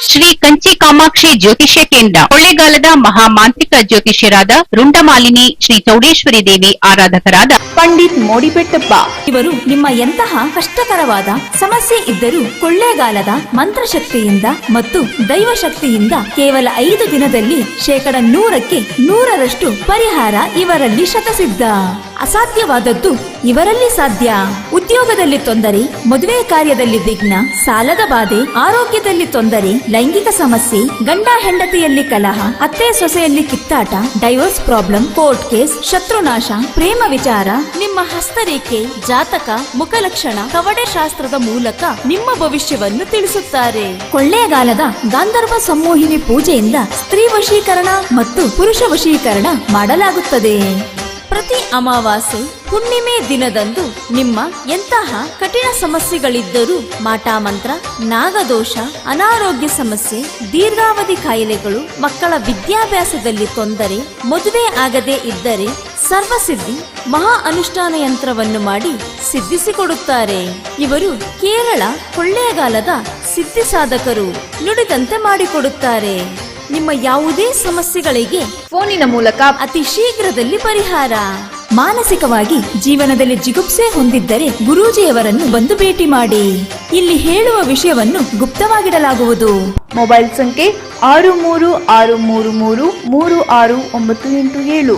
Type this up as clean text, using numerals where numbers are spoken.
ಶ್ರೀ ಕಂಚಿ ಕಾಮಾಕ್ಷಿ ಜ್ಯೋತಿಷ್ಯ ಕೇಂದ್ರ ಕೊಳ್ಳೇಗಾಲದ ಮಹಾಮಾಂತ್ರಿಕ ಜ್ಯೋತಿಷ್ಯರಾದ ರುಂಡಮಾಲಿನಿ ಶ್ರೀ ಚೌಡೇಶ್ವರಿ ದೇವಿ ಆರಾಧಕರಾದ ಪಂಡಿತ್ ಮೋಡಿಬೆಟ್ಟಪ್ಪ ಇವರು ನಿಮ್ಮ ಎಂತಹ ಕಷ್ಟಕರವಾದ ಸಮಸ್ಯೆ ಇದ್ದರೂ ಕೊಳ್ಳೇಗಾಲದ ಮಂತ್ರಶಕ್ತಿಯಿಂದ ಮತ್ತು ದೈವಶಕ್ತಿಯಿಂದ ಕೇವಲ 5 ದಿನದಲ್ಲಿ 100% 100% ಪರಿಹಾರ ಇವರಲ್ಲಿ ಶತಸಿದ್ಧ. ಅಸಾಧ್ಯವಾದದ್ದು ಇವರಲ್ಲಿ ಸಾಧ್ಯ. ಉದ್ಯೋಗದಲ್ಲಿ ತೊಂದರೆ, ಮದುವೆ ಕಾರ್ಯದಲ್ಲಿ ವಿಘ್ನ, ಸಾಲದ ಬಾಧೆ, ಆರೋಗ್ಯದಲ್ಲಿ ತೊಂದರೆ, ಲೈಂಗಿಕ ಸಮಸ್ಯೆ, ಗಂಡ ಹೆಂಡತಿಯಲ್ಲಿ ಕಲಹ, ಅತ್ತೆ ಸೊಸೆಯಲ್ಲಿ ಕಿತ್ತಾಟ, ಡೈವೋರ್ಸ್ ಪ್ರಾಬ್ಲಮ್, ಕೋರ್ಟ್ ಕೇಸ್, ಶತ್ರುನಾಶ, ಪ್ರೇಮ ವಿಚಾರ, ನಿಮ್ಮ ಹಸ್ತರೇಖೆ, ಜಾತಕ, ಮುಖಲಕ್ಷಣ, ಕವಡೆ ಶಾಸ್ತ್ರದ ಮೂಲಕ ನಿಮ್ಮ ಭವಿಷ್ಯವನ್ನು ತಿಳಿಸುತ್ತಾರೆ. ಕೊಳ್ಳೇಗಾಲದ ಗಾಂಧರ್ವ ಸಂಮೋಹಿನಿ ಪೂಜೆಯಿಂದ ಸ್ತ್ರೀ ವಶೀಕರಣ ಮತ್ತು ಪುರುಷ ವಶೀಕರಣ ಮಾಡಲಾಗುತ್ತದೆ. ಪ್ರತಿ ಅಮಾವಾಸ್ಯೆ ಹುಣ್ಣಿಮೆ ದಿನದಂದು ನಿಮ್ಮ ಎಂತಹ ಕಠಿಣ ಸಮಸ್ಯೆಗಳಿದ್ದರೂ ಮಾಟಮಂತ್ರ, ನಾಗದೋಷ, ಅನಾರೋಗ್ಯ ಸಮಸ್ಯೆ, ದೀರ್ಘಾವಧಿ ಕಾಯಿಲೆಗಳು, ಮಕ್ಕಳ ವಿದ್ಯಾಭ್ಯಾಸದಲ್ಲಿ ತೊಂದರೆ, ಮದುವೆ ಆಗದೇ ಇದ್ದರೆ ಸರ್ವಸಿದ್ಧಿ ಮಹಾ ಅನುಷ್ಠಾನ ಯಂತ್ರವನ್ನು ಮಾಡಿ ಸಿದ್ಧಿಸಿಕೊಡುತ್ತಾರೆ. ಇವರು ಕೇರಳ ಕೊಳ್ಳೇಗಾಲದ ಸಿದ್ಧಿ ಸಾಧಕರು. ನುಡಿದಂತೆ ಮಾಡಿಕೊಡುತ್ತಾರೆ. ನಿಮ್ಮ ಯಾವುದೇ ಸಮಸ್ಯೆಗಳಿಗೆ ಫೋನಿನ ಮೂಲಕ ಅತಿ ಶೀಘ್ರದಲ್ಲಿ ಪರಿಹಾರ. ಮಾನಸಿಕವಾಗಿ ಜೀವನದಲ್ಲಿ ಜಿಗುಪ್ಸೆ ಹೊಂದಿದ್ದರೆ ಗುರೂಜಿಯವರನ್ನು ಬಂದು ಭೇಟಿ ಮಾಡಿ. ಇಲ್ಲಿ ಹೇಳುವ ವಿಷಯವನ್ನು ಗುಪ್ತವಾಗಿಡಲಾಗುವುದು. ಮೊಬೈಲ್ ಸಂಖ್ಯೆ 6363333697.